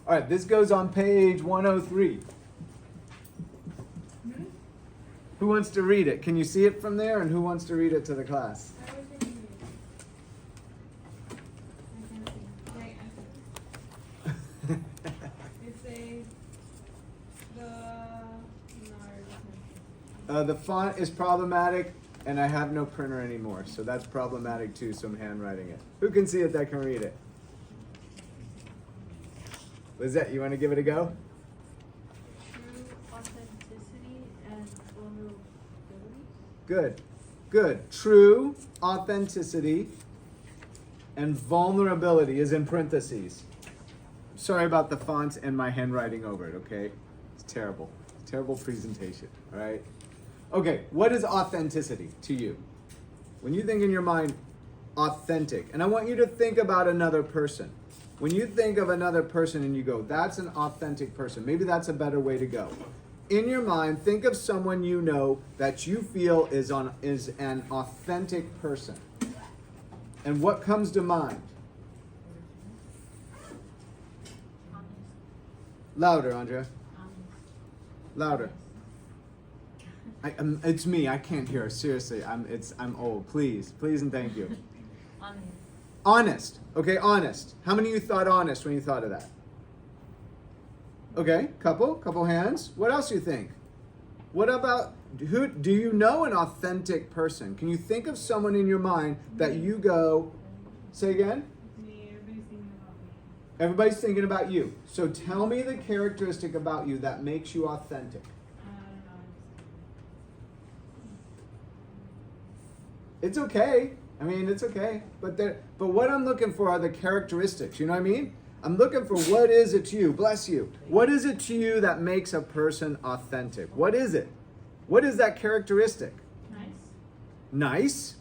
All right, this goes on page 103. Who wants to read it? Can you see it from there? And who wants to read it to the class? The font is problematic, and I have no printer anymore, so that's problematic too, so I'm handwriting it. Who can see it that can read it? Lizette, you want to give it a go? True authenticity and vulnerability. Good, good. True authenticity and vulnerability is in parentheses. Sorry about the fonts and my handwriting over it, okay? It's terrible. Terrible presentation, all right? Okay, what is authenticity to you? When you think in your mind, authentic, and I want you to think about another person. When you think of another person and you go, that's an authentic person, maybe that's a better way to go. In your mind, think of someone you know that you feel is an authentic person. And what comes to mind? Louder, Andrea. Louder. It's me. I can't hear. Seriously, I'm old. Please, and thank you. Honest. Honest. Okay, honest. How many of you thought honest when you thought of that? Okay, couple hands. What else do you think? What about who? Do you know an authentic person? Can you think of someone in your mind that you go? Say again. Me. Everybody's thinking about me. Everybody's thinking about you. So tell me the characteristic about you that makes you authentic. It's okay. I mean, it's okay. But what I'm looking for are the characteristics. You know what I mean? I'm looking for what is it to you? Bless you. What is it to you that makes a person authentic? What is it? What is that characteristic? Nice. Nice?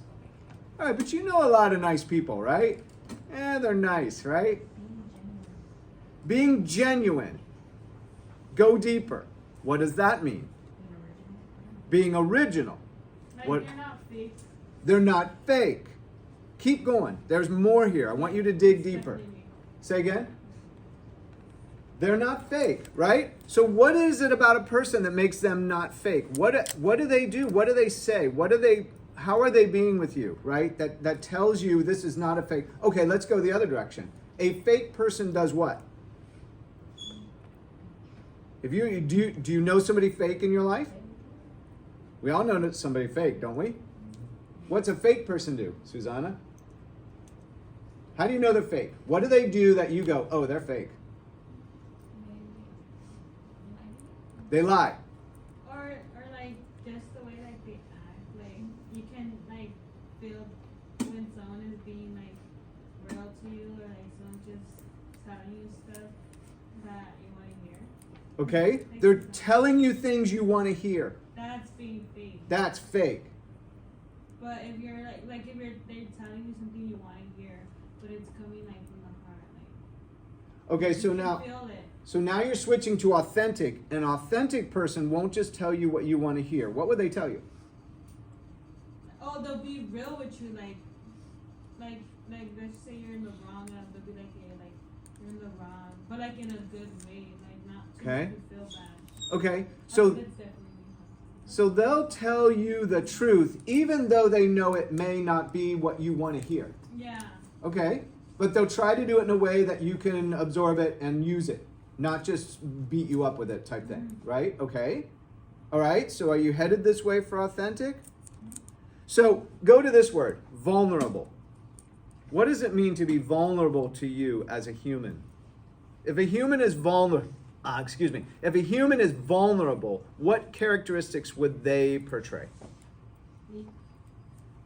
All right, but you know a lot of nice people, right? They're nice, right? Being genuine. Go deeper. What does that mean? Being original. Like What? you're not fake. They're not fake. Keep going. There's more here. I want you to dig deeper. Say again. They're not fake, right? So what is it about a person that makes them not fake? What do they do? What do they say? How are they being with you, right? That tells you this is not a fake. Okay, let's go the other direction. A fake person does what? Do you know somebody fake in your life? We all know somebody fake, don't we? What's a fake person do, Susanna? How do you know they're fake? What do they do that you go, oh, they're fake? They lie. Or like just the way like they act. Like you can like feel when someone is being like real to you, or like someone just telling you stuff that you want to hear. Okay? They're telling you things you want to hear. That's being fake. That's fake. But if you're like if they're telling you something you want to hear, but it's coming like from the heart, like. Okay, so you now. Feel it. So now you're switching to authentic. An authentic person won't just tell you what you want to hear. What would they tell you? Oh, they'll be real with you, like let's say you're in the wrong, and they'll be like, yeah, like you're in the wrong, but like in a good way, like not to make you feel bad. Okay, so they'll tell you the truth, even though they know it may not be what you want to hear. Yeah. Okay, but they'll try to do it in a way that you can absorb it and use it. Not just beat you up with it type thing, right? Okay. All right. So are you headed this way for authentic? So go to this word, vulnerable. What does it mean to be vulnerable to you as a human? If a human is vulnerable, if a human is vulnerable, what characteristics would they portray? Weak.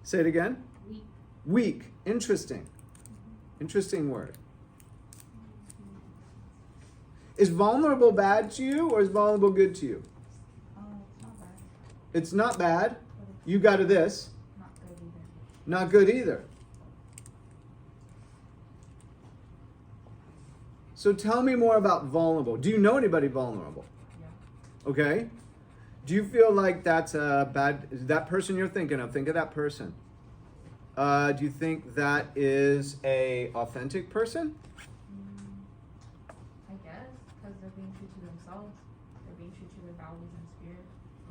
Say it again. Weak. Weak. Interesting. Interesting word. Is vulnerable bad to you, or is vulnerable good to you? Oh, it's not bad. It's not bad. You got to this. Not good either. Not good either. So tell me more about vulnerable. Do you know anybody vulnerable? Yeah. Okay. Do you feel like that's a bad, that person you're thinking of, think of that person. Do you think that is a authentic person? I guess. Because they're being true to themselves. They're being true to their values and spirit,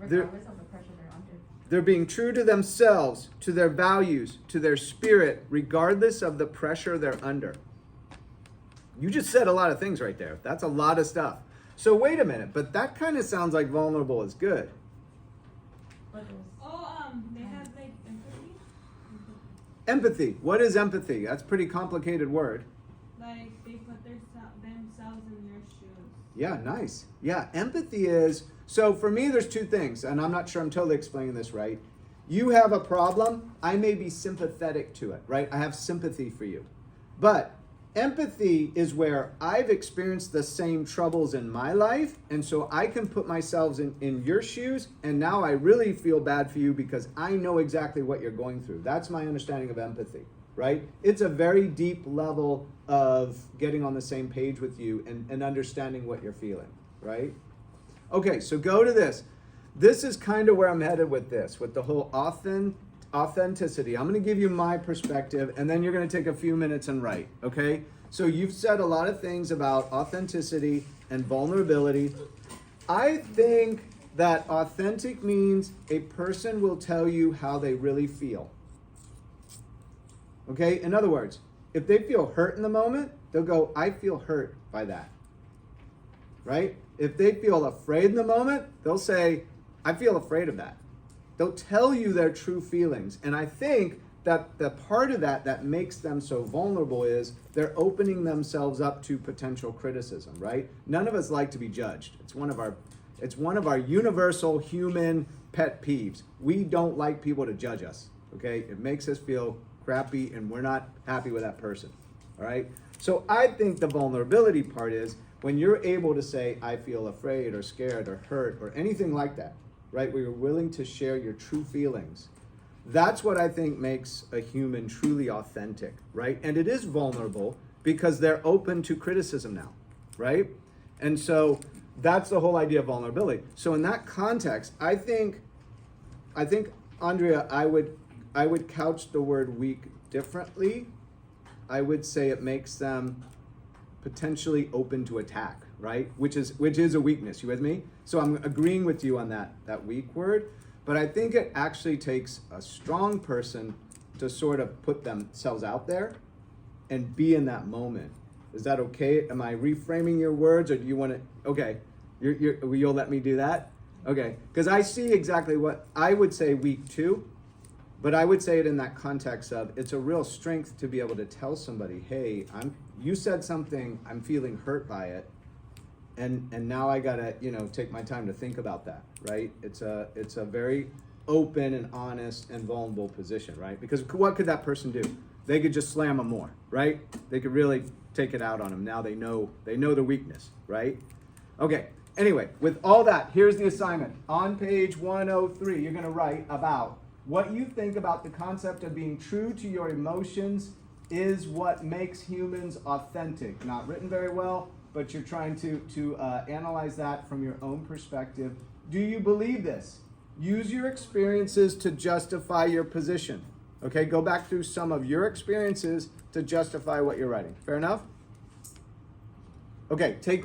They're- regardless of the pressure they're under. They're being true to themselves, to their values, to their spirit, regardless of the pressure they're under. You just said a lot of things right there. That's a lot of stuff. So wait a minute, but that kind of sounds like vulnerable is good. But it was, They have like empathy. Empathy. What is empathy? That's a pretty complicated word. Like they put themselves in your shoes. Yeah, nice. Yeah, empathy is, so for me, there's two things, and I'm not sure I'm totally explaining this right. You have a problem, I may be sympathetic to it, right? I have sympathy for you. But empathy is where I've experienced the same troubles in my life, and so I can put myself in your shoes, and now I really feel bad for you because I know exactly what you're going through. That's my understanding of empathy, right? It's a very deep level of getting on the same page with you and understanding what you're feeling, right? Okay, so go to this. This is kind of where I'm headed with this, with the whole authenticity. I'm going to give you my perspective, and then you're going to take a few minutes and write, okay? So you've said a lot of things about authenticity and vulnerability. I think that authentic means a person will tell you how they really feel. Okay? In other words, if they feel hurt in the moment, they'll go, I feel hurt by that. Right? If they feel afraid in the moment, they'll say, I feel afraid of that. They'll tell you their true feelings. And I think that the part of that makes them so vulnerable is they're opening themselves up to potential criticism, right? None of us like to be judged. It's one of our universal human pet peeves. We don't like people to judge us, okay? It makes us feel crappy and we're not happy with that person, all right? So I think the vulnerability part is when you're able to say, I feel afraid or scared or hurt or anything like that, right? Where you're willing to share your true feelings. That's what I think makes a human truly authentic, right? And it is vulnerable because they're open to criticism now, right? And so that's the whole idea of vulnerability. So in that context, I think, Andrea, I would couch the word weak differently. I would say it makes them potentially open to attack, right? Which is a weakness. You with me? So I'm agreeing with you on that weak word, but I think it actually takes a strong person to sort of put themselves out there and be in that moment. Is that okay? Am I reframing your words, or do you want to? Okay, you'll let me do that? Okay, because I see exactly what I would say weak too, but I would say it in that context of it's a real strength to be able to tell somebody, hey, you said something, I'm feeling hurt by it, and now I gotta take my time to think about that, right? It's a very open and honest and vulnerable position, right? Because what could that person do? They could just slam them more, right? They could really take it out on them. Now they know the weakness, right? Okay. Anyway, with all that, here's the assignment. On page 103, you're gonna write about what you think about the concept of being true to your emotions is what makes humans authentic. Not written very well, but you're trying to analyze that from your own perspective. Do you believe this? Use your experiences to justify your position. Okay, go back through some of your experiences to justify what you're writing. Fair enough? Okay, take